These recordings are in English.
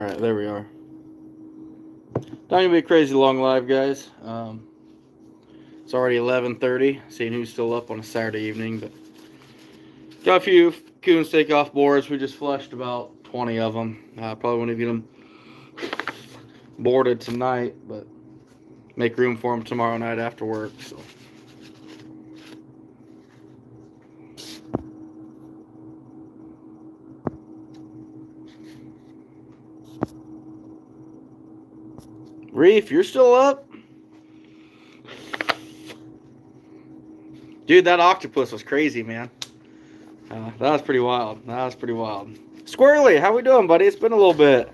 Alright, there we are. Not gonna be a crazy long live, guys. It's already 11:30. Seeing who's still up on a Saturday evening, but got a few coon steak off boards. We just flushed about 20 of them. Probably want to get them boarded tonight, but make room for them tomorrow night after work. So. Reef, you're still up? Dude, that octopus was crazy, man. That was pretty wild. Squirrely, how we doing, buddy? It's been a little bit.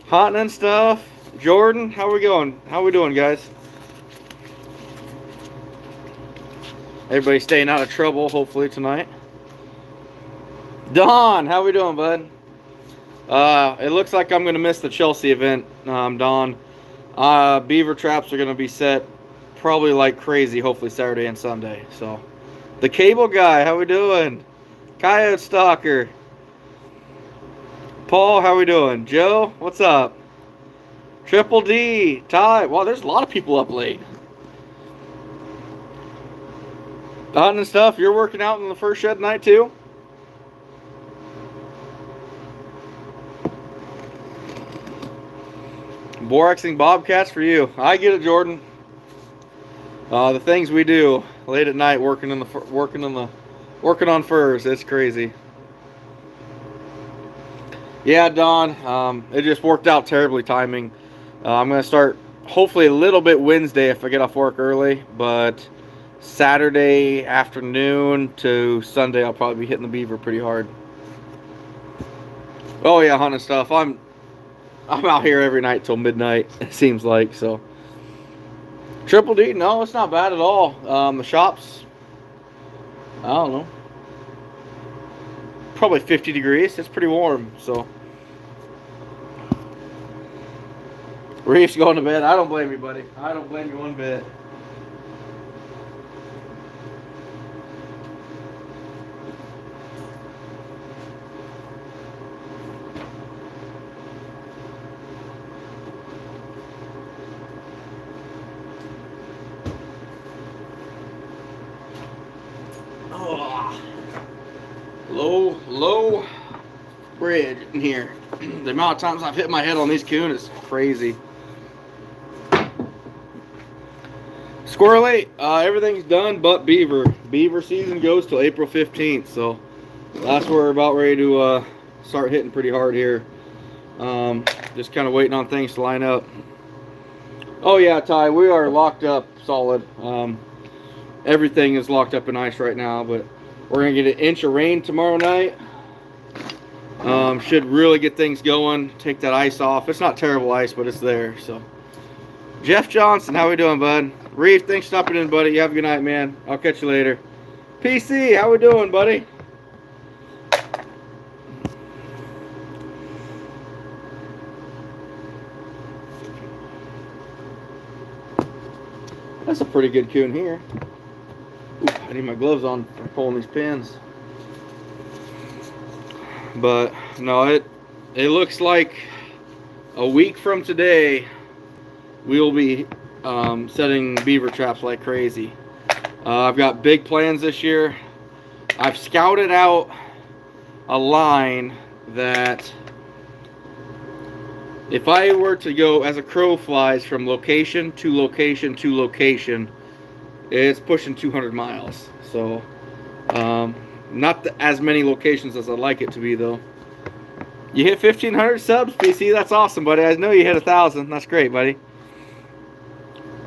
Hunting and stuff. Jordan, how we going? How we doing, guys? Everybody staying out of trouble, hopefully, tonight. Don, how we doing, bud? It looks like I'm going to miss the Chelsea event, Don. Beaver traps are going to be set probably like crazy, hopefully Saturday and Sunday. So, the cable guy, how we doing? Coyote Stalker. Paul, how we doing? Joe, what's up? Triple D, Ty. Wow, there's a lot of people up late. Hunting and stuff. You're working out in the first shed night too? Boraxing bobcats for you. I get it, Jordan. The things we do late at night, working on furs. It's crazy. Yeah, Don. It just worked out terribly timing. I'm gonna start hopefully a little bit Wednesday if I get off work early, but Saturday afternoon to Sunday I'll probably be hitting the beaver pretty hard. Oh yeah, hunting stuff. I'm out here every night till midnight, it seems like. So Triple D, no, it's not bad at all. The shops, I don't know, probably 50 degrees. It's pretty warm. So Reef's going to bed. I don't blame you, buddy. I don't blame you one bit. Low bridge in here. The amount of times I've hit my head on these coon is crazy. Squirrely, everything's done but beaver. Beaver season goes till April 15th, so that's where we're about ready to start hitting pretty hard here. Just kind of waiting on things to line up. Oh yeah, Ty, we are locked up solid. Everything is locked up in ice right now, but we're going to get an inch of rain tomorrow night. Should really get things going. Take that ice off. It's not terrible ice, but it's there. So, Jeff Johnson, how we doing, bud? Reef, thanks for stopping in, buddy. You have a good night, man. I'll catch you later. PC, how we doing, buddy? That's a pretty good coon here. Ooh, I need my gloves on for pulling these pins. But no, it looks like a week from today we'll be setting beaver traps like crazy. I've got big plans this year. I've scouted out a line that if I were to go as a crow flies from location to location to location, it's pushing 200 miles. So not as many locations as I'd like it to be, though. You hit 1,500 subs, PC. That's awesome, buddy. I know you hit 1,000. That's great, buddy.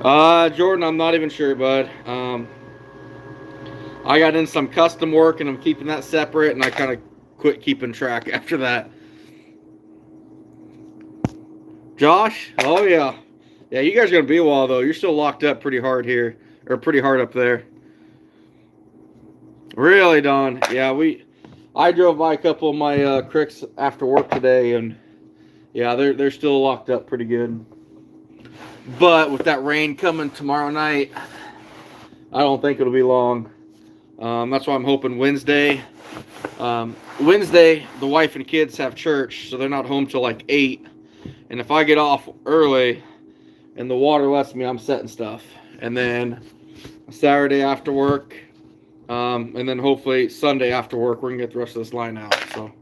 Jordan, I'm not even sure, bud. I got in some custom work, and I'm keeping that separate, and I kind of quit keeping track after that. Josh? Oh, yeah. Yeah, you guys are going to be a while, though. You're still locked up pretty hard here, or pretty hard up there. Really, Don? Yeah, I drove by a couple of my cricks after work today, and yeah, they're still locked up pretty good. But with that rain coming tomorrow night, I don't think it'll be long. That's why I'm hoping Wednesday Wednesday, the wife and kids have church, so they're not home till like 8. And if I get off early and the water lets me, I'm setting stuff. And then Saturday after work, and then hopefully Sunday after work, we're going to get the rest of this line out. So.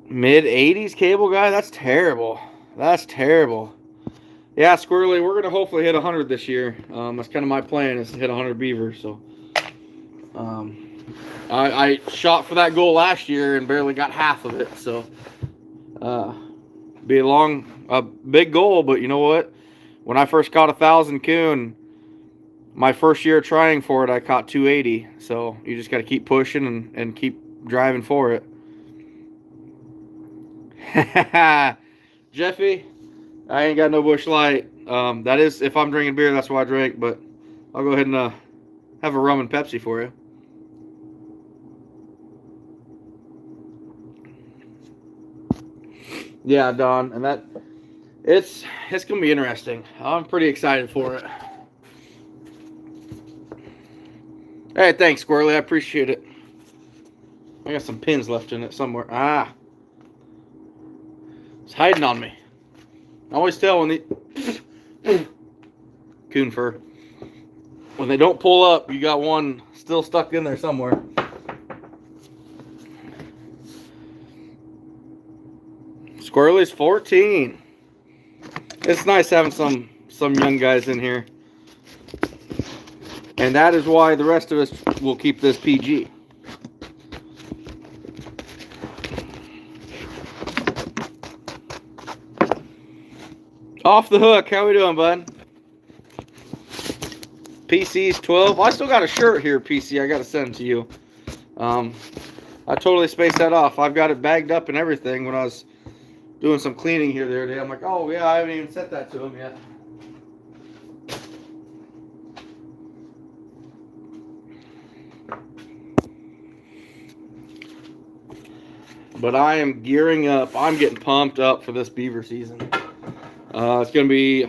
Mid-80s cable guy? That's terrible. That's terrible. Yeah, Squirrely, we're going to hopefully hit 100 this year. That's kind of my plan, is to hit 100 beavers. So, I shot for that goal last year and barely got half of it. So, be a big goal. But you know what? When I first caught 1,000 coon, my first year trying for it, I caught 280. So, you just got to keep pushing and keep driving for it. Jeffy, I ain't got no Busch Light. That is, if I'm drinking beer, that's what I drink. But I'll go ahead and have a rum and Pepsi for you. Yeah, Don, and it's gonna be interesting. I'm pretty excited for it. Hey, thanks, Squirrely. I appreciate it. I got some pins left in it somewhere. It's hiding on me. I always tell when the coon fur, when they don't pull up, you got one still stuck in there somewhere. Squirrely's 14. It's nice having some young guys in here, and that is why the rest of us will keep this PG. Off the hook. How we doing, bud? PC's 12. I still got a shirt here, PC. I got to send it to you. I totally spaced that off. I've got it bagged up and everything. When I was doing some cleaning here the other day, I'm like, oh, yeah, I haven't even sent that to him yet. But I am gearing up. I'm getting pumped up for this beaver season. It's going to be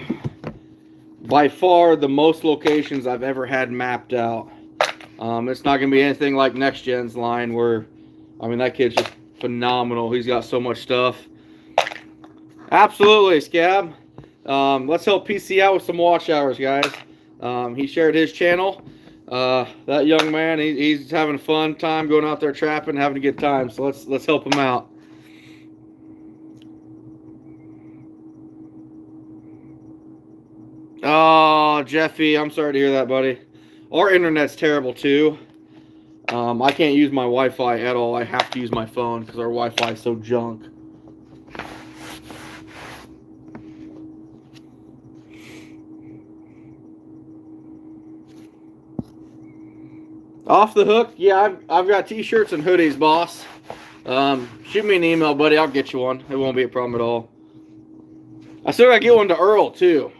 by far the most locations I've ever had mapped out. It's not going to be anything like Next Gen's line where, I mean, that kid's just phenomenal. He's got so much stuff. Absolutely, Scab. Let's help PC out with some watch hours, guys. He shared his channel. That young man, he's having a fun time going out there trapping, having a good time. So let's help him out. Oh, Jeffy, I'm sorry to hear that, buddy. Our internet's terrible, too. I can't use my Wi-Fi at all. I have to use my phone because our Wi-Fi is so junk. Off the hook? Yeah, I've got t-shirts and hoodies, boss. Shoot me an email, buddy. I'll get you one. It won't be a problem at all. I still got to get one to Earl, too.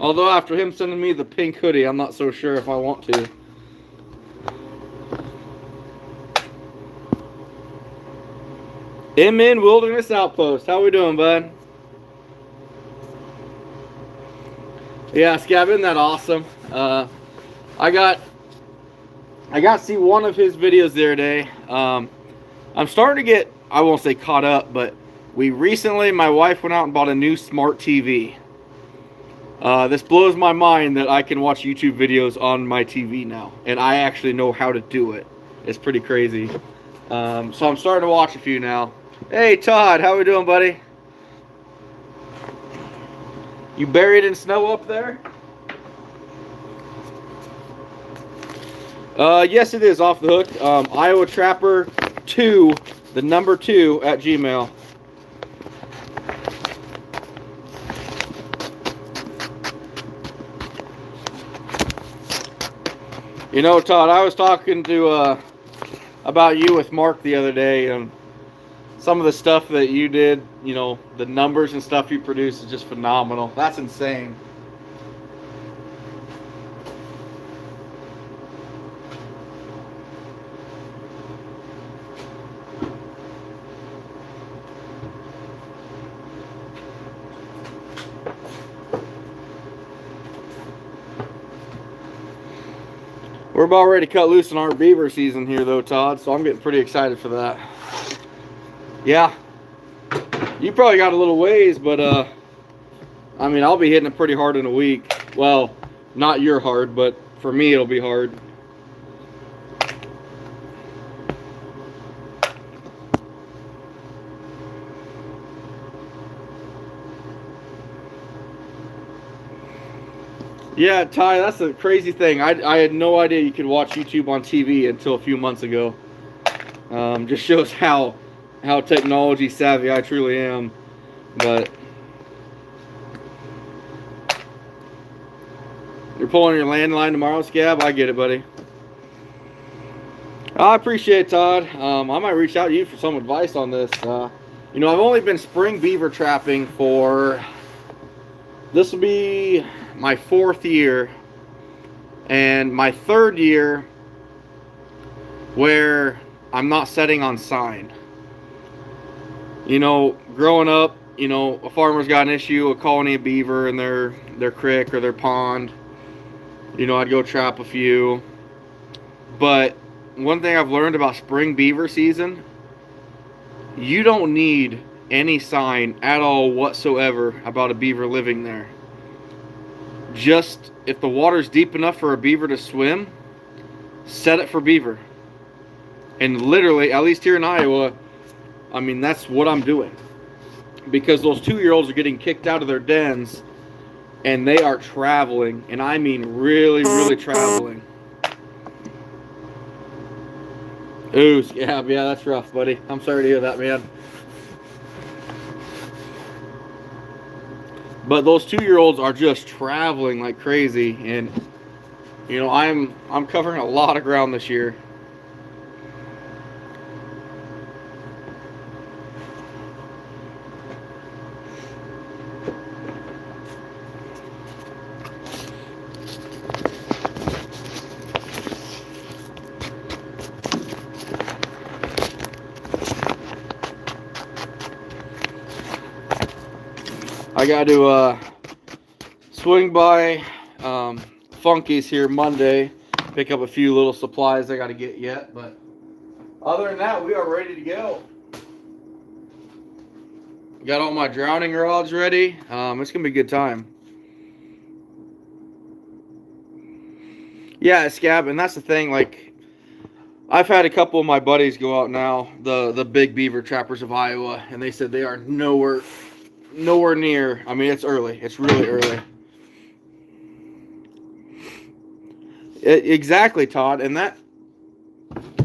Although after him sending me the pink hoodie, I'm not so sure if I want to. MN Wilderness Outpost. How we doing, bud? Yeah, Scab, isn't that awesome? I got to see one of his videos the other day. I'm starting to get, I won't say caught up, but my wife went out and bought a new smart TV. This blows my mind that I can watch YouTube videos on my TV now, and I actually know how to do it. It's pretty crazy. So I'm starting to watch a few now. Hey, Todd, how we doing, buddy? You buried in snow up there? Yes, it is off the hook. Iowa Trapper 2, the number 2 at Gmail. You know, Todd, I was talking to about you with Mark the other day, and some of the stuff that you did, you know, the numbers and stuff you produce is just phenomenal. That's insane. We're about ready to cut loose in our beaver season here, though, Todd, so I'm getting pretty excited for that. Yeah, you probably got a little ways, but I mean, I'll be hitting it pretty hard in a week. Well, not your hard, but for me it'll be hard. Yeah, Ty, that's the crazy thing. I had no idea you could watch YouTube on TV until a few months ago. Just shows how technology savvy I truly am. But you're pulling your landline tomorrow, Scab? I get it, buddy. I appreciate it, Todd. I might reach out to you for some advice on this. You know, I've only been spring beaver trapping for... This will be my 4th year, and my 3rd year where I'm not setting on sign. You know, growing up, you know, a farmer's got an issue, a colony of beaver in their creek or their pond. You know, I'd go trap a few. But one thing I've learned about spring beaver season, you don't need any sign at all whatsoever about a beaver living there. Just, if the water's deep enough for a beaver to swim, set it for beaver. And literally, at least here in Iowa, I mean, that's what I'm doing. Because those 2-year-olds are getting kicked out of their dens, and they are traveling, and I mean really, really traveling. Ooh, yeah, that's rough, buddy. I'm sorry to hear that, man. But those 2-year-olds are just traveling like crazy, and you know, I'm covering a lot of ground this year. I got to swing by Funky's here Monday, pick up a few little supplies I got to get yet, but other than that, we are ready to go. Got all my drowning rods ready. It's going to be a good time. Yeah, Scab, and that's the thing, like, I've had a couple of my buddies go out now, the big beaver trappers of Iowa, and they said they are nowhere near. I mean, it's early. It's really early. Exactly, Todd. And that,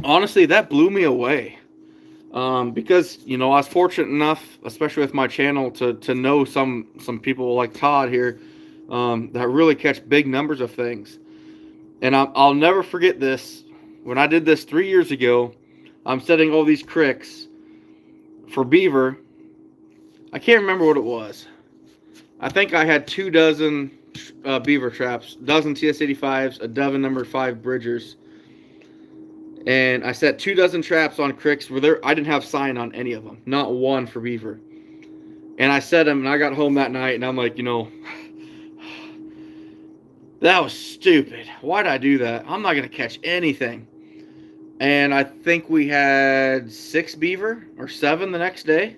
honestly, that blew me away. Because, you know, I was fortunate enough, especially with my channel, to know some people like Todd here that really catch big numbers of things. And I'll never forget this. When I did this 3 years ago, I'm setting all these cricks for beaver. I can't remember what it was. I think I had 2 dozen beaver traps, dozen TS85s, a dozen number 5 Bridgers. And I set 2 dozen traps on cricks where I didn't have sign on any of them. Not one for beaver. And I set them, and I got home that night, and I'm like, you know, that was stupid. Why'd I do that? I'm not going to catch anything. And I think we had 6 beaver or 7 the next day.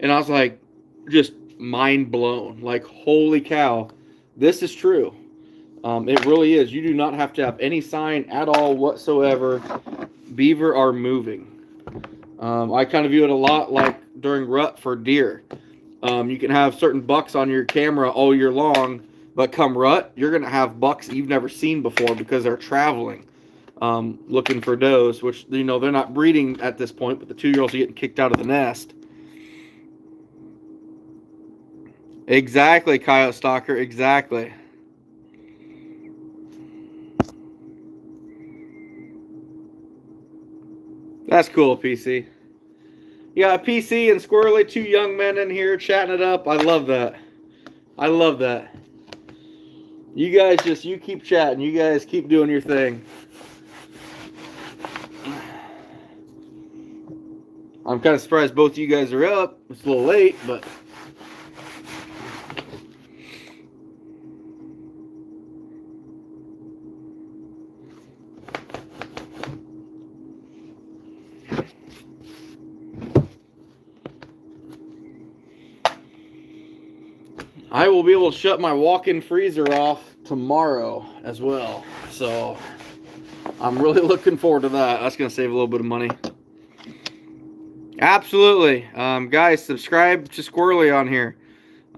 And I was like, just mind blown. Like, holy cow, this is true. It really is. You do not have to have any sign at all whatsoever. Beaver are moving. I kind of view it a lot like during rut for deer. You can have certain bucks on your camera all year long, but come rut, you're going to have bucks you've never seen before because they're traveling, looking for does, which, you know, they're not breeding at this point, but the 2-year-olds are getting kicked out of the nest. Exactly, Coyote Stalker, exactly. That's cool, PC. Yeah, PC and Squirrely, 2 young men in here chatting it up. I love that. I love that. You guys you keep chatting. You guys keep doing your thing. I'm kind of surprised both of you guys are up. It's a little late, but... I will be able to shut my walk-in freezer off tomorrow as well. So I'm really looking forward to that. That's going to save a little bit of money. Absolutely. Guys, subscribe to Squirrely on here.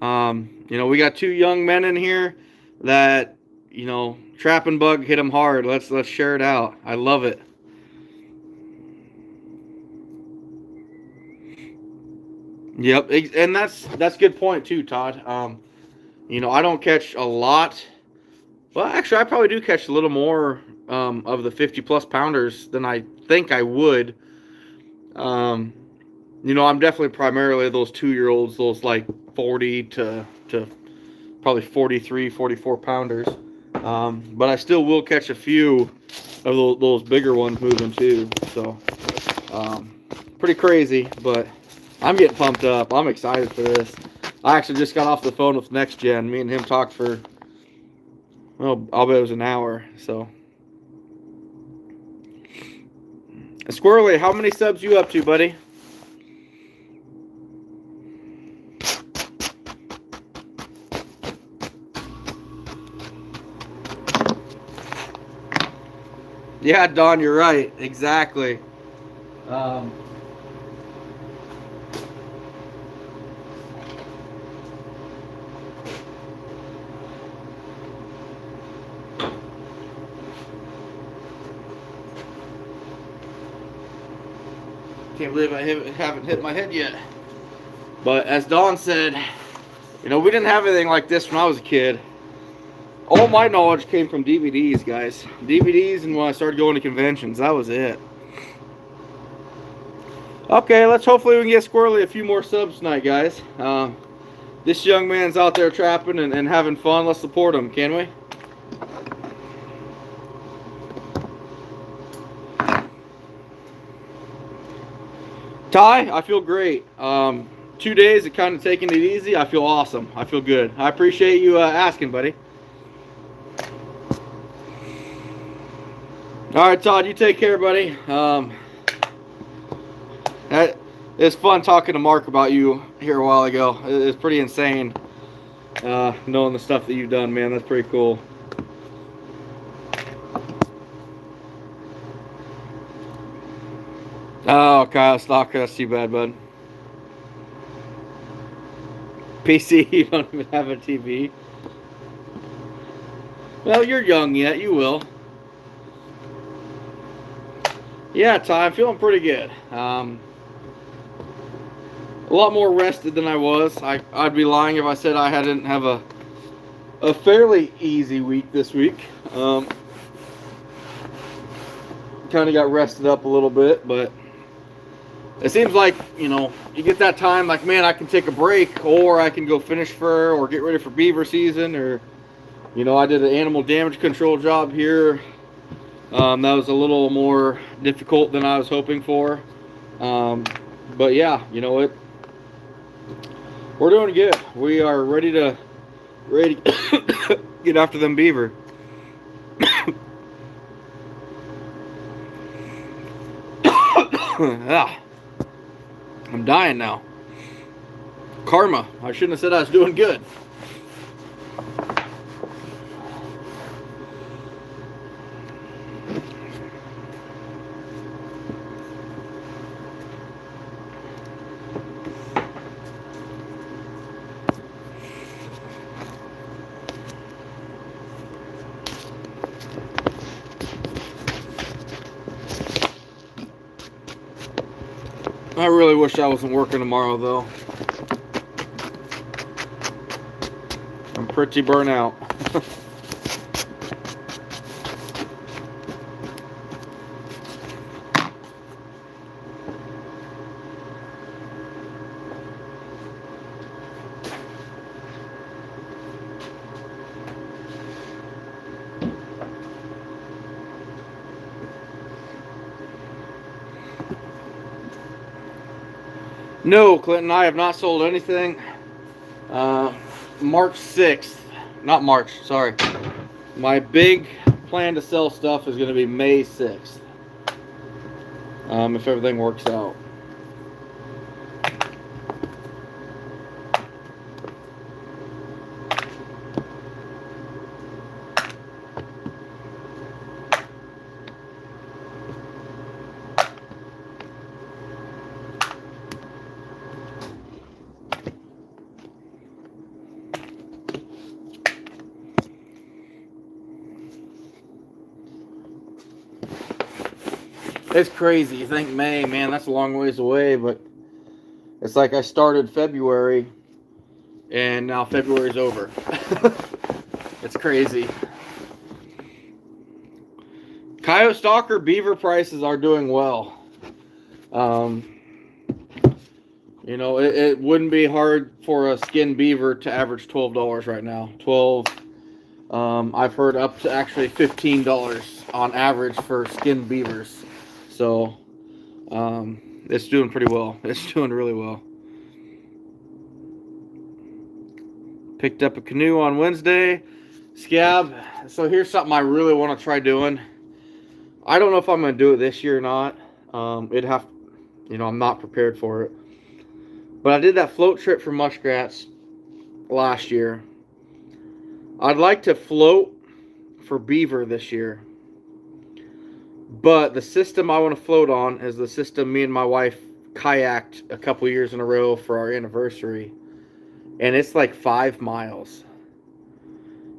You know, we got 2 young men in here that, you know, trapping bug hit them hard. Let's share it out. I love it. Yep, and that's a good point too, Todd. You know, I don't catch a lot. Well, actually, I probably do catch a little more of the 50-plus pounders than I think I would. You know, I'm definitely primarily those 2-year-olds, those like 40 to probably 43, 44 pounders. But I still will catch a few of those bigger ones moving too. So, pretty crazy, but I'm getting pumped up. I'm excited for this. I actually just got off the phone with Next Gen. Me and him talked for, well, I'll bet it was an hour. So, Squirrely, how many subs you up to, buddy? Yeah, Don, you're right. Exactly. Can't believe I haven't hit my head yet. But as Don said, you know, we didn't have anything like this when I was a kid. All my knowledge came from DVDs, guys. DVDs, and when I started going to conventions, that was it. Okay, hopefully we can get Squirrely a few more subs tonight, guys. This young man's out there trapping and having fun. Let's support him, can we? Ty, I feel great. 2 days of kind of taking it easy. I feel awesome. I feel good. I appreciate you asking, buddy. All right, Todd, you take care, buddy. It's fun talking to Mark about you here a while ago. It's pretty insane knowing the stuff that you've done, man. That's pretty cool. Oh, Kyle Stalker, that's too bad, bud. PC, you don't even have a TV. Well, you're young yet. You will. Yeah, Ty, I'm feeling pretty good. A lot more rested than I was. I'd be lying if I said I didn't have a fairly easy week this week. Kind of got rested up a little bit, but it seems like, you know, you get that time like, man, I can take a break, or I can go finish fur or get ready for beaver season, or, you know, I did an animal damage control job here. That was a little more difficult than I was hoping for. But yeah, you know what? We're doing good. We are ready to get after them beaver. I'm dying now. Karma. I shouldn't have said I was doing good. I really wish I wasn't working tomorrow, though. I'm pretty burnt out. No, Clinton, I have not sold anything. March 6th. Not March, sorry. My big plan to sell stuff is going to be May 6th. If everything works out. It's crazy. You think May, man, that's a long ways away, but it's like I started February and now February's over. It's crazy. Coyote Stalker beaver prices are doing well. You know, it wouldn't be hard for a skin beaver to average $12 right now. 12. I've heard up to actually $15 on average for skin beavers. So, it's doing pretty well. It's doing really well. Picked up a canoe on Wednesday. Scab. So here's something I really want to try doing. I don't know if I'm going to do it this year or not. I'm not prepared for it. But I did that float trip for muskrats last year. I'd like to float for beaver this year. But the system I want to float on is the system me and my wife kayaked a couple years in a row for our anniversary. And it's like 5 miles.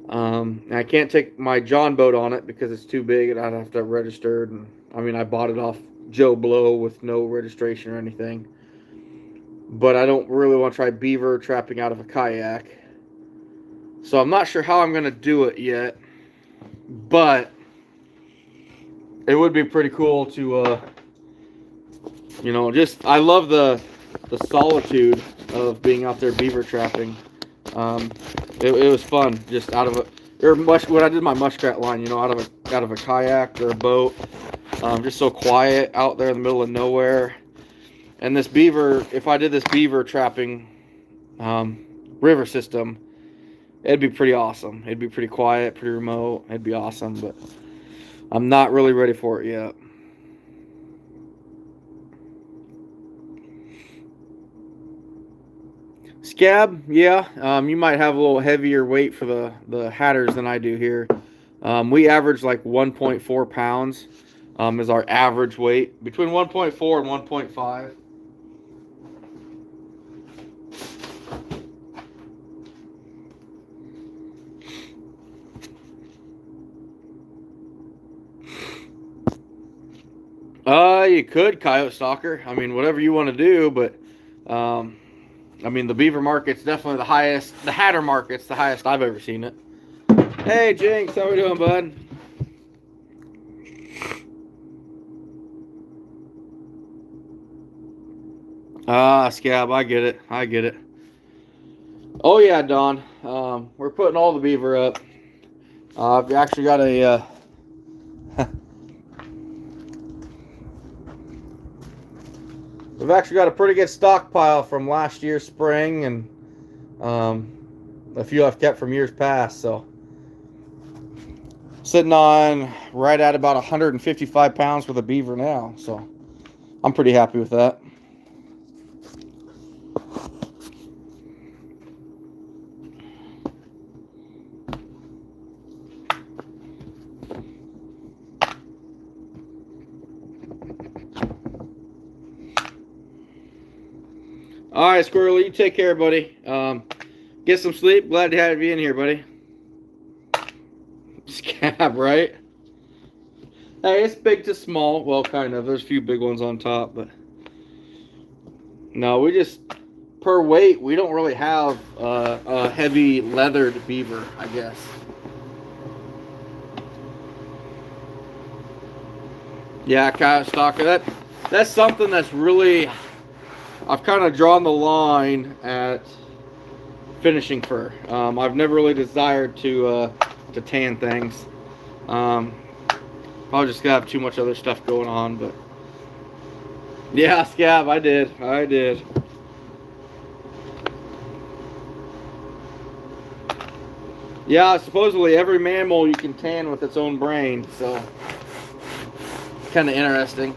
And I can't take my John boat on it because it's too big and I'd have to have registered. And I bought it off Joe Blow with no registration or anything. But I don't really want to try beaver trapping out of a kayak. So I'm not sure how I'm going to do it yet. But it would be pretty cool to, I love the solitude of being out there beaver trapping. It was fun, just out of when I did my muskrat line, out of a kayak or a boat. Just so quiet out there in the middle of nowhere. And this beaver, if I did this beaver trapping river system, it'd be pretty awesome. It'd be pretty quiet, pretty remote. It'd be awesome, but I'm not really ready for it yet. Scab, yeah. You might have a little heavier weight for the hatters than I do here. We average like 1.4 pounds is our average weight. Between 1.4 and 1.5. You could Coyote Stalker. Whatever you want to do, but the beaver market's definitely the highest. The hatter market's the highest I've ever seen it. Hey, Jinx, how we doing, bud? Scab, I get it. Oh yeah, Don. We're putting all the beaver up. I've actually got a. We've actually got a pretty good stockpile from last year's spring, and a few I've kept from years past. So sitting on right at about 155 pounds for the beaver now. So I'm pretty happy with that. All right, Squirrely, you take care, buddy. Get some sleep. Glad to have you in here, buddy. Scab, right? Hey, it's big to small. Well, kind of. There's a few big ones on top, but no, we just per weight. We don't really have a heavy leathered beaver, I guess. Yeah, Coyote Stalker. That's something that's really. I've kind of drawn the line at finishing fur. I've never really desired to tan things. Probably just gotta have too much other stuff going on, but yeah, Scab, I did. Yeah, supposedly every mammal you can tan with its own brain, so kind of interesting.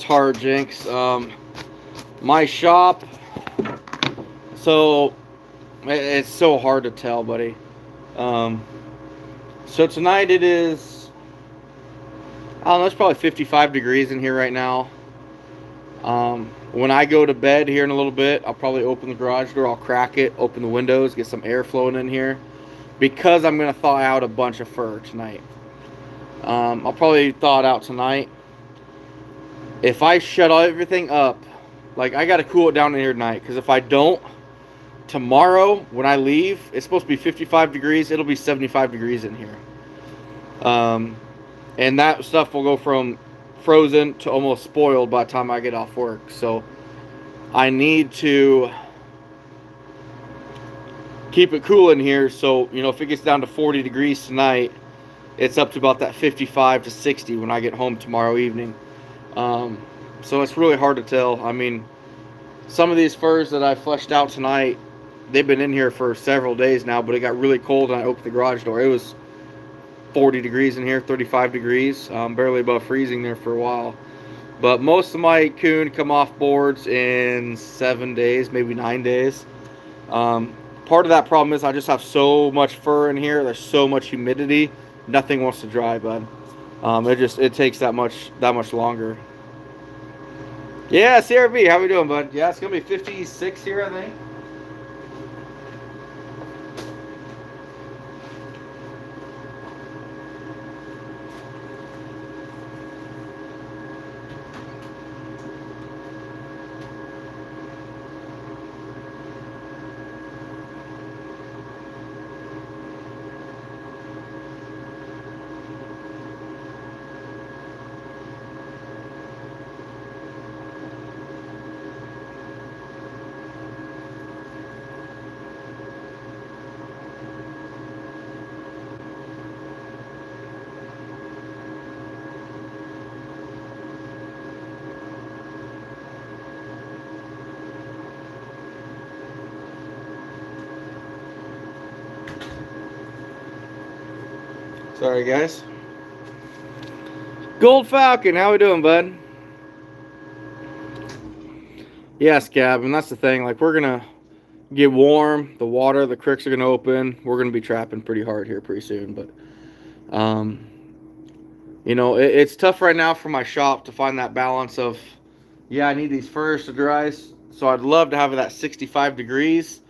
it's hard, Jinx. My shop, so it's so hard to tell, buddy. So tonight it is, I don't know, it's probably 55 degrees in here right now. When I go to bed here in a little bit, I'll probably open the garage door, I'll crack it, open the windows, get some air flowing in here, because I'm going to thaw out a bunch of fur tonight. I'll probably thaw it out tonight. If I shut everything up, like, I got to cool it down in here tonight, because if I don't, tomorrow when I leave, it's supposed to be 55 degrees, it'll be 75 degrees in here. And that stuff will go from frozen to almost spoiled by the time I get off work. So I need to keep it cool in here, so if it gets down to 40 degrees tonight, it's up to about that 55 to 60 when I get home tomorrow evening. So it's really hard to tell. I mean, some of these furs that I fleshed out tonight, they've been in here for several days now, but it got really cold and I opened the garage door. It was 40 degrees in here, 35 degrees, barely above freezing there for a while. But most of my coon come off boards in 7 days, maybe 9 days. Part of that problem is I just have so much fur in here. There's so much humidity. Nothing wants to dry, bud. It takes that much longer. Yeah, CRB, how we doing, bud? Yeah, it's gonna be 56 here, I think. Sorry, guys. Gold Falcon, how we doing, bud? Yes, Gab, and that's the thing. Like, we're gonna get warm. The water, the creeks are gonna open. We're gonna be trapping pretty hard here pretty soon. But, it's tough right now for my shop to find that balance of, yeah, I need these furs to dry. So I'd love to have it at 65 degrees.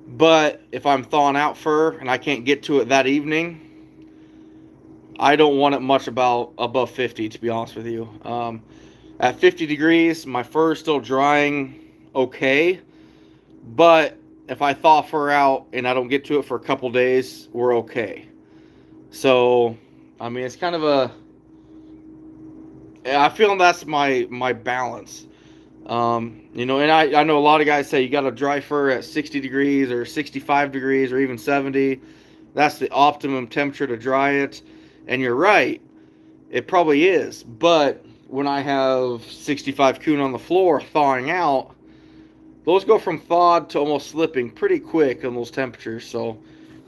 But if I'm thawing out fur and I can't get to it that evening, I don't want it much above 50, to be honest with you. At 50 degrees, my fur is still drying okay. But if I thaw fur out and I don't get to it for a couple days, we're okay. So, I mean, it's kind of I feel that's my balance. And I know a lot of guys say you got to dry fur at 60 degrees or 65 degrees or even 70. That's the optimum temperature to dry it. And you're right, it probably is. But when I have 65 coon on the floor thawing out, those go from thawed to almost slipping pretty quick on those temperatures. So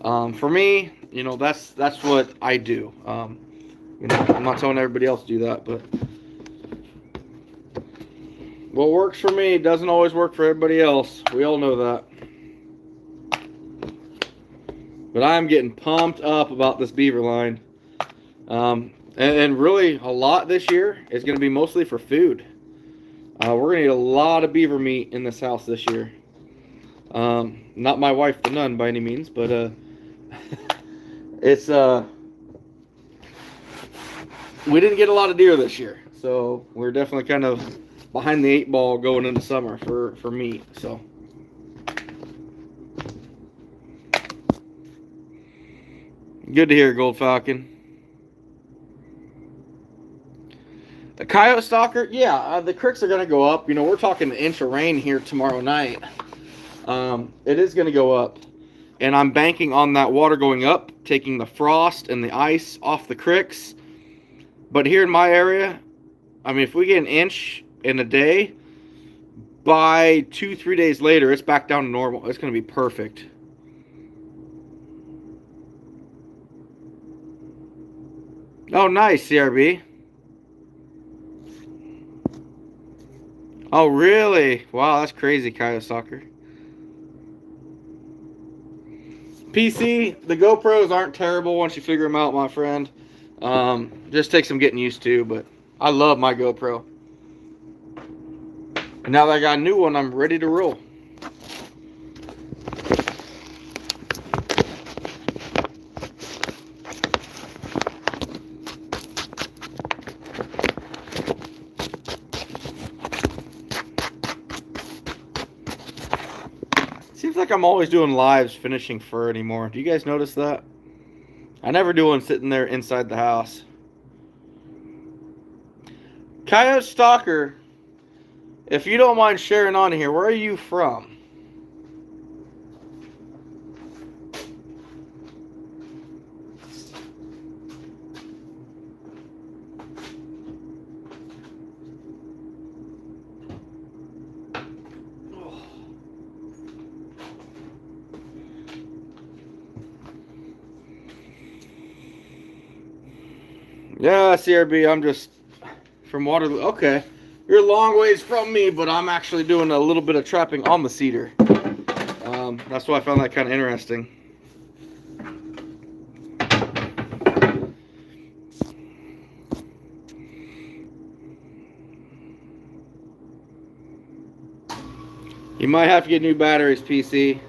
for me, that's what I do. I'm not telling everybody else to do that, but what works for me doesn't always work for everybody else. We all know that. But I'm getting pumped up about this beaver line. And really, a lot this year is going to be mostly for food. We're going to eat a lot of beaver meat in this house this year. Not my wife, the nun, by any means, but it's we didn't get a lot of deer this year, so we're definitely kind of behind the 8 ball going into summer for meat. So good to hear, Gold Falcon. The coyote stalker, yeah, the creeks are going to go up. We're talking an inch of rain here tomorrow night. It is going to go up. And I'm banking on that water going up, taking the frost and the ice off the creeks. But here in my area, I mean, if we get an inch in a day, by 2-3 days later, it's back down to normal. It's going to be perfect. Oh, nice, CRB. Oh, really? Wow, that's crazy, Coyote Stalker. PC, the GoPros aren't terrible once you figure them out, my friend. Just takes some getting used to, but I love my GoPro. And now that I got a new one, I'm ready to roll. Seems like I'm always doing lives finishing fur anymore. Do you guys notice that? I never do one sitting there inside the house. Coyote Stalker, if you don't mind sharing on here, where are you from? Yeah, CRB, I'm just from Waterloo. Okay. You're a long ways from me, but I'm actually doing a little bit of trapping on the cedar. That's why I found that kind of interesting. You might have to get new batteries, PC.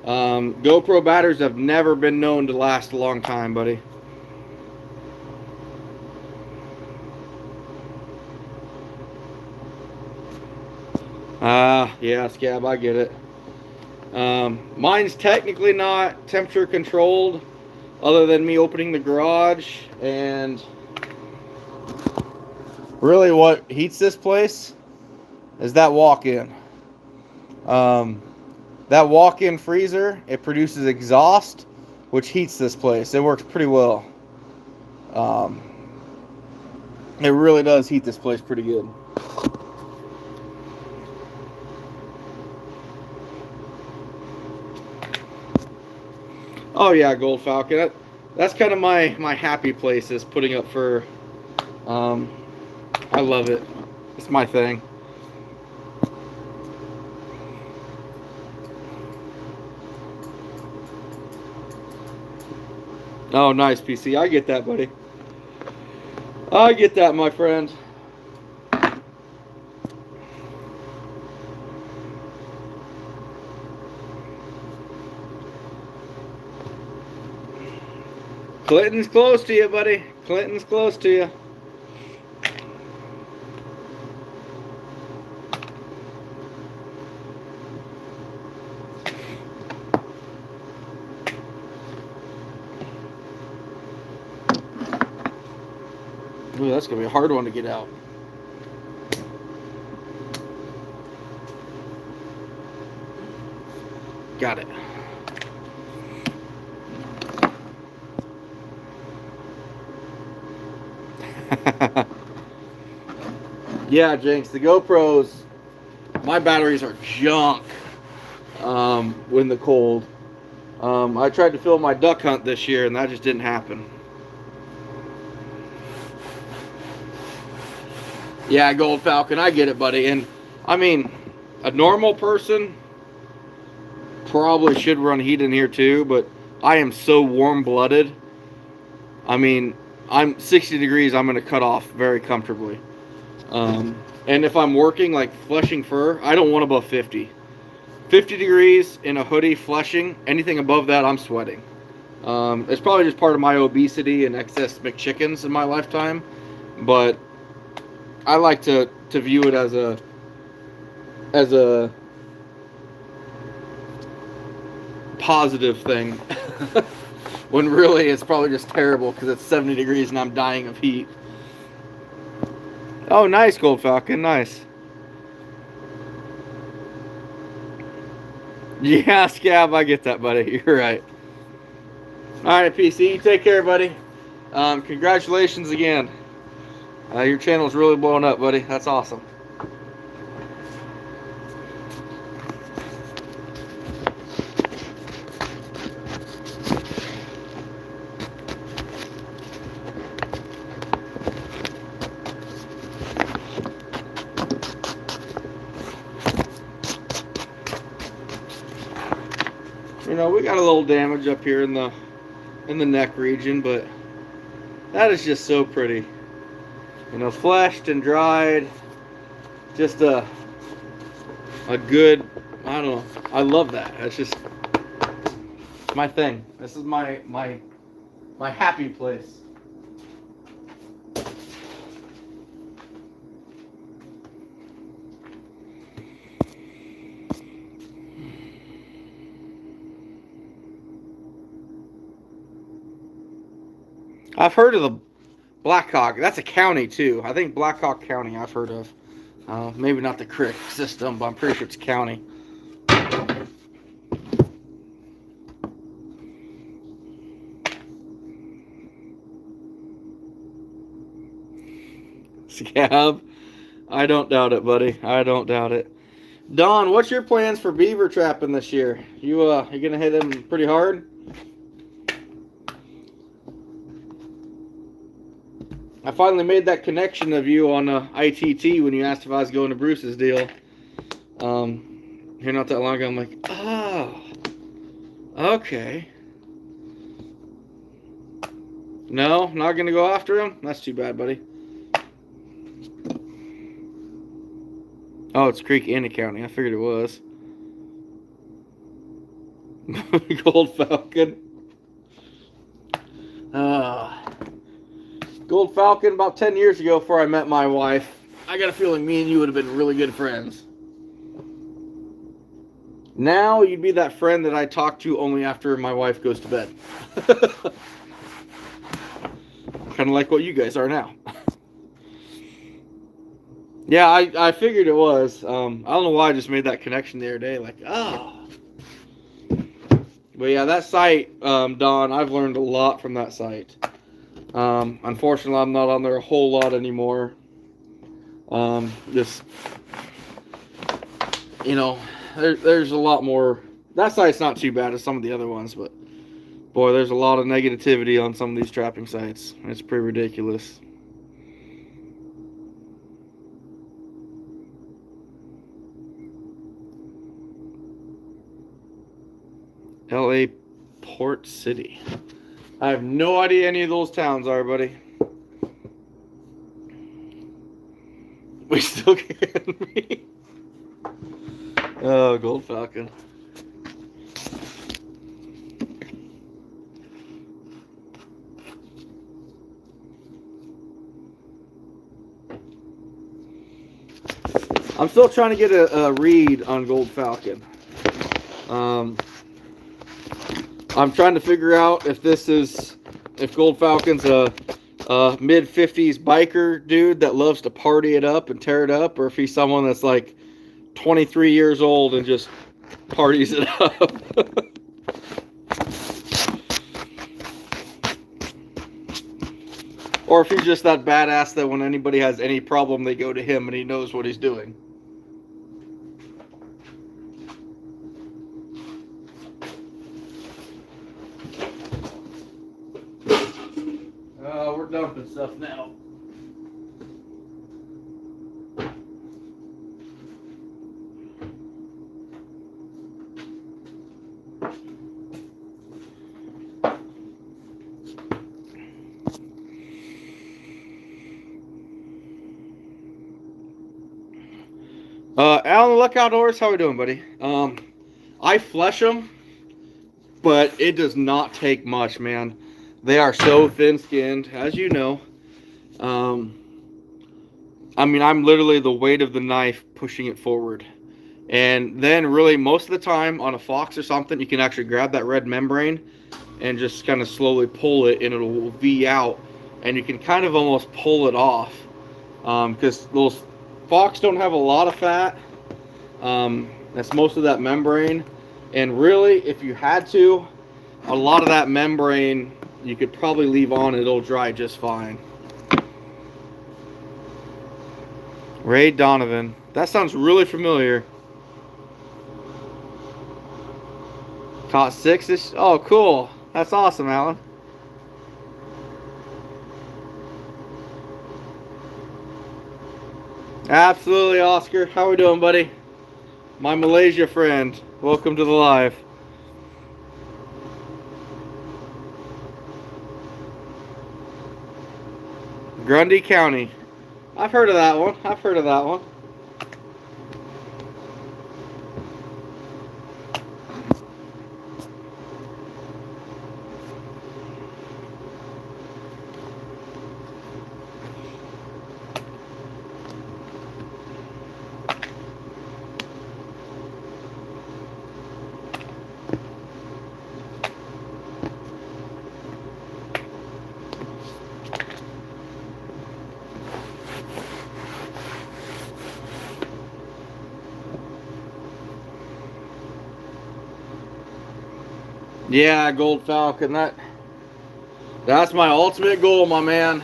GoPro batteries have never been known to last a long time, buddy. Yeah, Scab, I get it. Mine's technically not temperature controlled, other than me opening the garage. And really what heats this place is that walk-in. That walk-in freezer, it produces exhaust, which heats this place. It works pretty well. It really does heat this place pretty good. Oh yeah, Gold Falcon. That's kind of my happy place, is putting up fur. I love it. It's my thing. Oh, nice, PC. I get that, buddy. I get that, my friend. Clinton's close to you, buddy. Clinton's close to you. Ooh, that's going to be a hard one to get out. Got it. Yeah, Jinx, the GoPros, my batteries are junk when the cold. I tried to film my duck hunt this year, and that just didn't happen. Yeah, Gold Falcon, I get it, buddy. And, I mean, a normal person probably should run heat in here too, but I am so warm-blooded. I mean, I'm 60 degrees, I'm going to cut off very comfortably. And if I'm working, like fleshing fur, I don't want above 50. 50 degrees in a hoodie fleshing, anything above that, I'm sweating. It's probably just part of my obesity and excess McChickens in my lifetime, but I like to view it as a positive thing. When really it's probably just terrible because it's 70 degrees and I'm dying of heat. Oh, nice, Gold Falcon, nice. Yeah, Scab, I get that, buddy. You're right. Alright, PC, you take care, buddy. Congratulations again. Your channel's really blowing up, buddy. That's awesome. You know, we got a little damage up here in the neck region, but that is just so pretty. You know, fleshed and dried. Just a good, I don't know. I love that. It's just my thing. This is my happy place. I've heard of the Blackhawk. That's a county too. I think Blackhawk County I've heard of. Maybe not the creek system, but I'm pretty sure it's county. Scab. I don't doubt it, buddy. I don't doubt it. Don, what's your plans for beaver trapping this year? You gonna hit them pretty hard? I finally made that connection of you on ITT when you asked if I was going to Bruce's deal. Here not that long ago, I'm like, oh, okay. No, not gonna go after him? That's too bad, buddy. Oh, it's Creek and a county. I figured it was. Gold Falcon. Gold Falcon, about 10 years ago before I met my wife. I got a feeling me and you would have been really good friends. Now you'd be that friend that I talk to only after my wife goes to bed. Kind of like what you guys are now. Yeah, I figured it was. I don't know why I just made that connection the other day. Like, oh. But yeah, that site, Don, I've learned a lot from that site. Unfortunately, I'm not on there a whole lot anymore. Just, you know, there's a lot more. That site's not too bad as some of the other ones, but boy, there's a lot of negativity on some of these trapping sites. It's pretty ridiculous. LA Port City. I have no idea any of those towns are, buddy. We still can be. Oh, Gold Falcon. I'm still trying to get a read on Gold Falcon. I'm trying to figure out if Gold Falcon's a mid-50s biker dude that loves to party it up and tear it up, or if he's someone that's like 23 years old and just parties it up. Or if he's just that badass that when anybody has any problem, they go to him and he knows what he's doing. We're dumping stuff now. Alan, Luck Outdoors, how we doing, buddy? I flesh them, but it does not take much, man. They are so thin-skinned, as you know. I mean, I'm literally the weight of the knife pushing it forward. And then really most of the time on a fox or something, you can actually grab that red membrane and just kind of slowly pull it and it'll V out. And you can kind of almost pull it off. Because those fox don't have a lot of fat. That's most of that membrane. And really, if you had to, a lot of that membrane you could probably leave on, it'll dry just fine. Ray Donovan. That sounds really familiar. Caught 6-ish? Oh, cool. That's awesome, Alan. Absolutely, Oscar. How we doing, buddy? My Malaysia friend. Welcome to the live. Grundy County. I've heard of that one. I've heard of that one. Yeah, Gold Falcon. That's my ultimate goal, my man.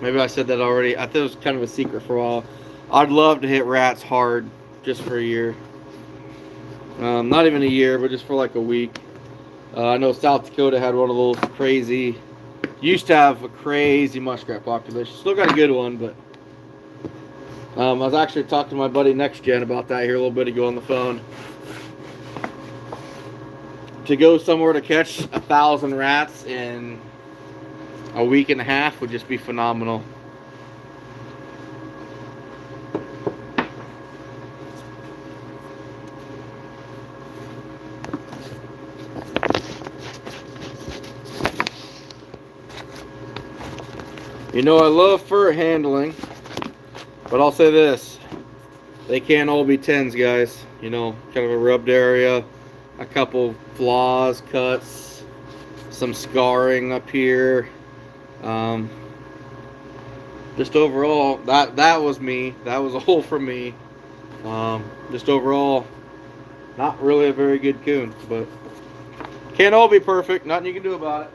Maybe I said that already. I thought it was kind of a secret for a while. I'd love to hit rats hard just for a year. Not even a year, but just for like a week. I know South Dakota had one of those crazy, used to have a crazy muskrat population. Still got a good one, but I was actually talking to my buddy Next Gen about that here a little bit ago on the phone. To go somewhere to catch 1,000 rats in a week and a half would just be phenomenal. You know, I love fur handling, but I'll say this, they can't all be 10s, guys. You know, kind of a rubbed area, a couple flaws, cuts, some scarring up here. Just overall, that was me. That was a hole for me. Just overall, not really a very good coon, but can't all be perfect. Nothing you can do about it.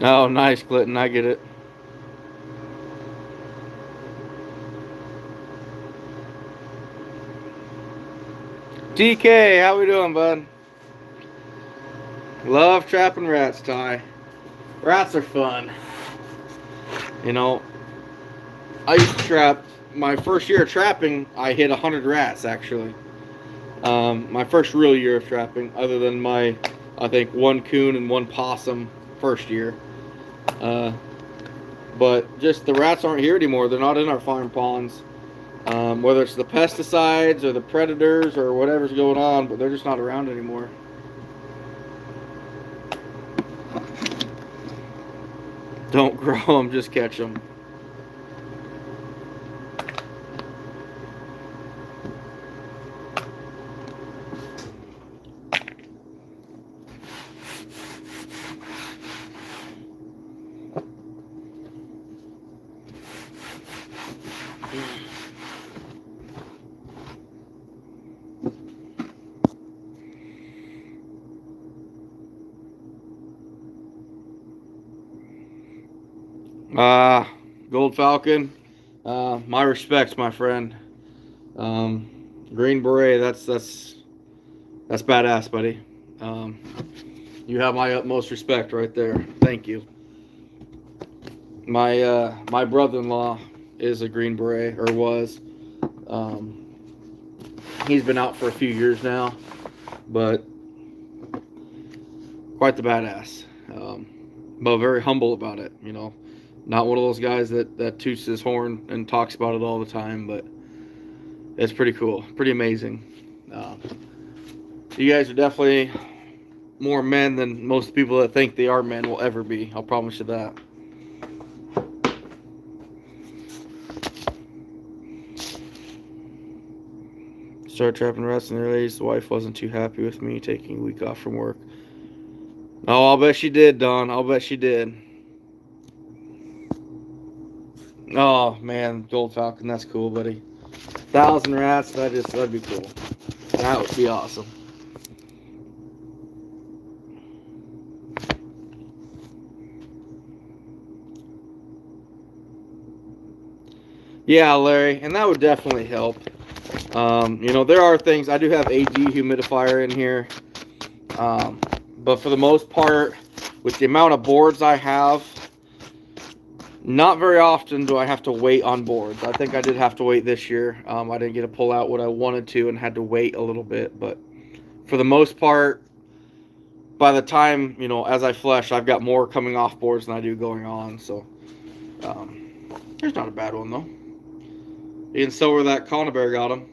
Oh, nice, Clinton. I get it. TK, how we doing, bud? Love trapping rats, Ty. Rats are fun. You know, I used to trap, my first year of trapping, I hit 100 rats, actually. My first real year of trapping, other than my, I think, 1 coon and 1 possum first year. But just the rats aren't here anymore. They're not in our farm ponds. Whether it's the pesticides or the predators or whatever's going on, but they're just not around anymore. Don't grow them, just catch them. Gold Falcon, my respects, my friend. Green Beret, that's badass, buddy. You have my utmost respect right there. Thank you. My brother-in-law is a Green Beret, or was. He's been out for a few years now, but quite the badass. But very humble about it, you know. Not one of those guys that toots his horn and talks about it all the time, but it's pretty cool, pretty amazing. You guys are definitely more men than most people that think they are men will ever be. I'll promise you that. Started trapping rats in the early days. The wife wasn't too happy with me taking a week off from work. Oh, I'll bet she did, Don. I'll bet she did. Oh man, Gold Falcon, that's cool, buddy. 1,000 rats, that'd be cool. That would be awesome. Yeah, Larry, and that would definitely help. You know, there are things. I do have a dehumidifier in here, but for the most part, with the amount of boards I have, Not very often do I have to wait on boards. I think I did have to wait this year. I didn't get to pull out what I wanted to and had to wait a little bit. But for the most part, by the time, as I flesh, I've got more coming off boards than I do going on. So there's not a bad one, though. You can sell where that conibear got him.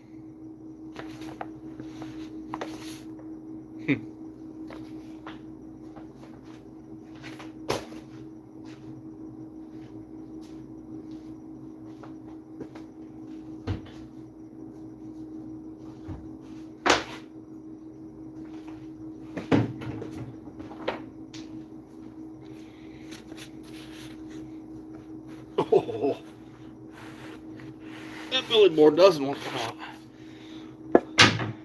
Oh, that billy board doesn't want to come out.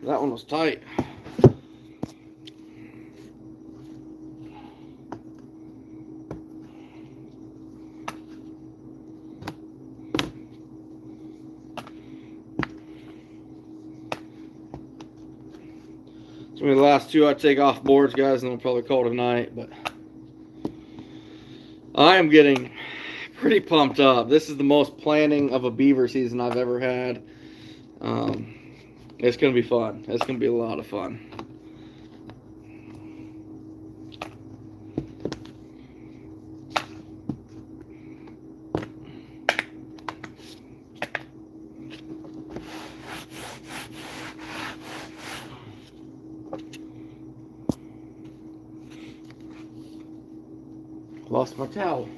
That one was tight. It's gonna be the last two I take off boards, guys, and I'll probably call it a night. But I am getting pretty pumped up. This is the most planning of a beaver season I've ever had. It's gonna be fun. It's gonna be a lot of fun. Lost my towel.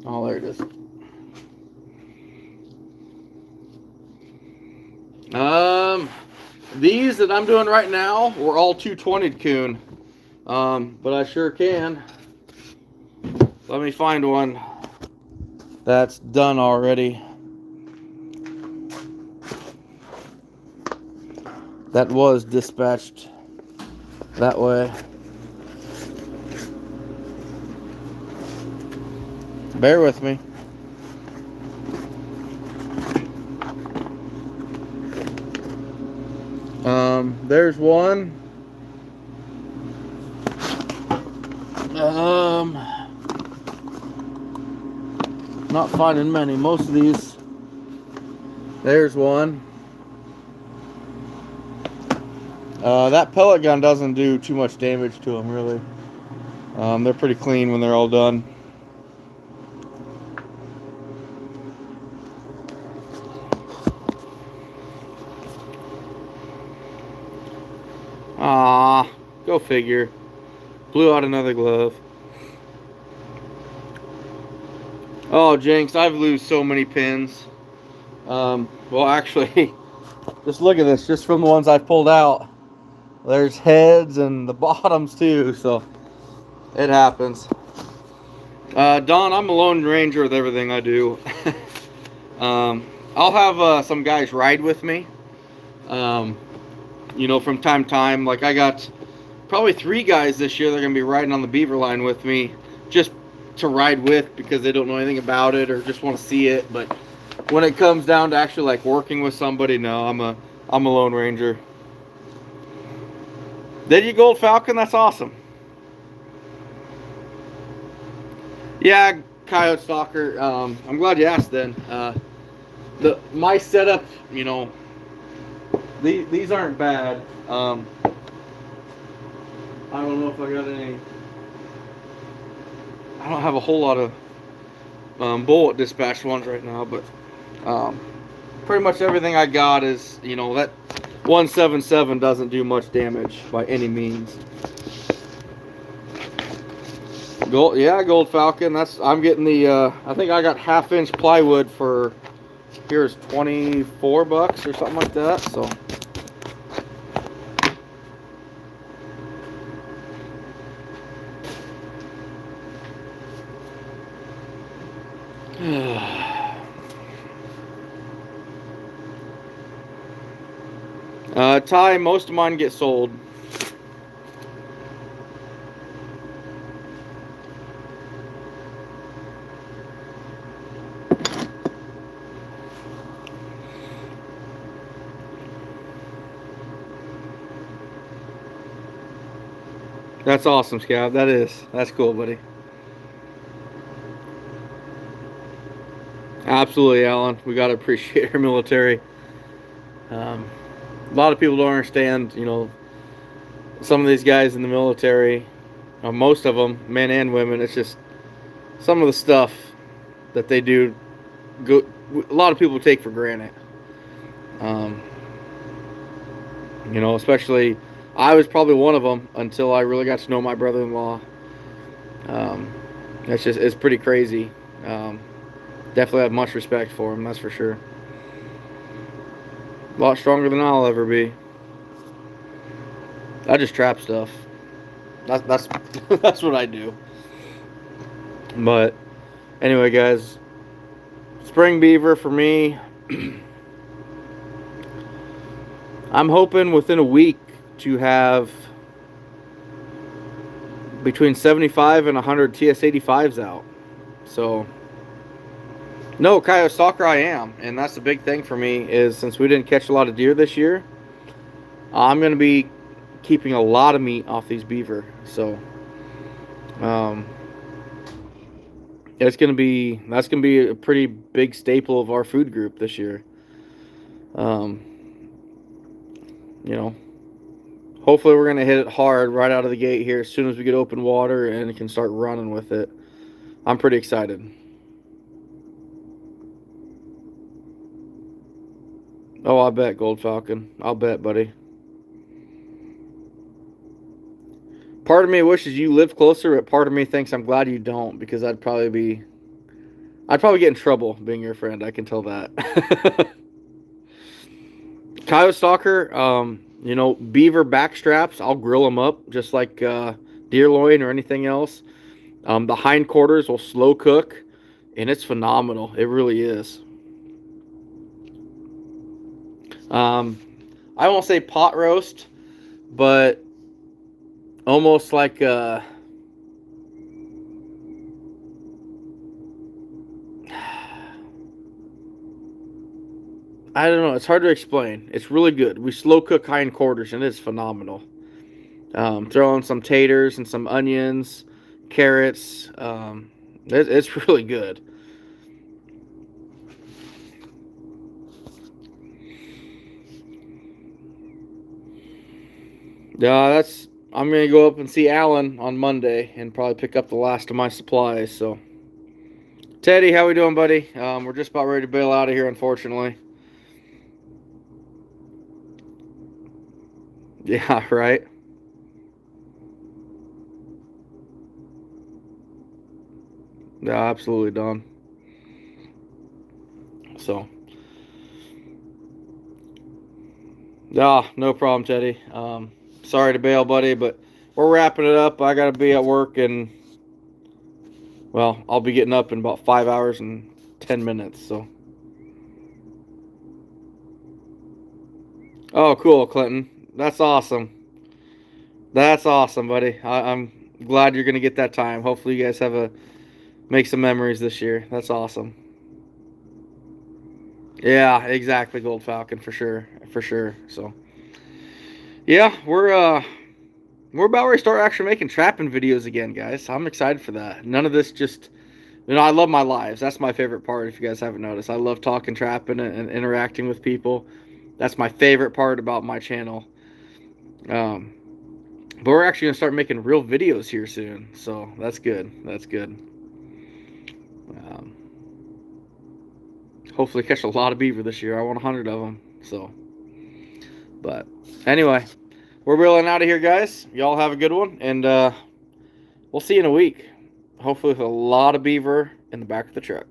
Oh, there it is. These that I'm doing right now were all 220 coon. But I sure can. Let me find one that's done already. That was dispatched that way. Bear with me. There's one. Not finding many. Most of these. There's one. That pellet gun doesn't do too much damage to them, really. They're pretty clean when they're all done. Ah, go figure. Blew out another glove. Oh, Jinx, I've lost so many pins. Well, actually, just look at this. Just from the ones I've pulled out, there's heads and the bottoms too, so it happens. Don, I'm a lone ranger with everything I do. I'll have some guys ride with me. From time to time. Like, I got probably 3 guys this year that are going to be riding on the Beaver line with me just to ride with because they don't know anything about it or just want to see it. But when it comes down to actually like working with somebody, no, I'm a lone ranger. Did you Gold Falcon? That's awesome. Yeah, Coyote Stalker. I'm glad you asked then. My setup, these aren't bad. I don't know if I got any. I don't have a whole lot of bullet dispatch ones right now, but pretty much everything I got is, that 177 doesn't do much damage by any means. Gold Falcon. I'm getting the. I think I got 1/2-inch plywood for. Here's $24 or something like that. So. Ty, most of mine get sold. That's awesome, Scav. That's cool, buddy. Absolutely, Alan. We got to appreciate our military. A lot of people don't understand, some of these guys in the military, most of them, men and women, it's just some of the stuff that they do, a lot of people take for granted. Um, Especially, I was probably one of them until I really got to know my brother-in-law. Um, it's pretty crazy. Um, Definitely have much respect for him, that's for sure. A lot stronger than I'll ever be. I just trap stuff. That's that's what I do. But anyway, guys, spring beaver for me. I'm hoping within a week to have between 75 and 100 TS85s out. So, no, coyote stalker I am, and that's the big thing for me is since we didn't catch a lot of deer this year, I'm going to be keeping a lot of meat off these beaver. So, that's going to be a pretty big staple of our food group this year. Um, you know, hopefully we're going to hit it hard right out of the gate here as soon as we get open water and can start running with it. I'm pretty excited. Oh, I bet, Gold Falcon. I'll bet, buddy. Part of me wishes you lived closer, but part of me thinks I'm glad you don't because I'd probably get in trouble being your friend. I can tell that. Coyote stalker, beaver back straps, I'll grill them up just like deer loin or anything else. The hindquarters will slow cook, and it's phenomenal. It really is. I won't say pot roast, but almost like I don't know. It's hard to explain. It's really good. We slow cook hindquarters, and it's phenomenal. Throw in some taters and some onions, carrots. It's really good. Yeah, I'm gonna go up and see Alan on Monday and probably pick up the last of my supplies. So, Teddy, how we doing, buddy? We're just about ready to bail out of here, unfortunately. Yeah, right. Yeah, absolutely, Don. So, yeah, no problem, Teddy. Sorry to bail, buddy, but we're wrapping it up. I gotta be at work, and well, I'll be getting up in about 5 hours and 10 minutes. So, oh, cool, Clinton. That's awesome. That's awesome, buddy. I'm glad you're gonna get that time. Hopefully, you guys make some memories this year. That's awesome. Yeah, exactly, Gold Falcon for sure, for sure. So, yeah, we're about ready to start actually making trapping videos again, guys. I'm excited for that. None of this just, I love my lives. That's my favorite part. If you guys haven't noticed, I love talking trapping and interacting with people. That's my favorite part about my channel. Um, but we're actually gonna start making real videos here soon, so that's good. That's good. Um, Hopefully catch a lot of beaver this year. I want 100 of them. So, but anyway, we're reeling out of here, guys. Y'all have a good one, and we'll see you in a week. Hopefully with a lot of beaver in the back of the truck.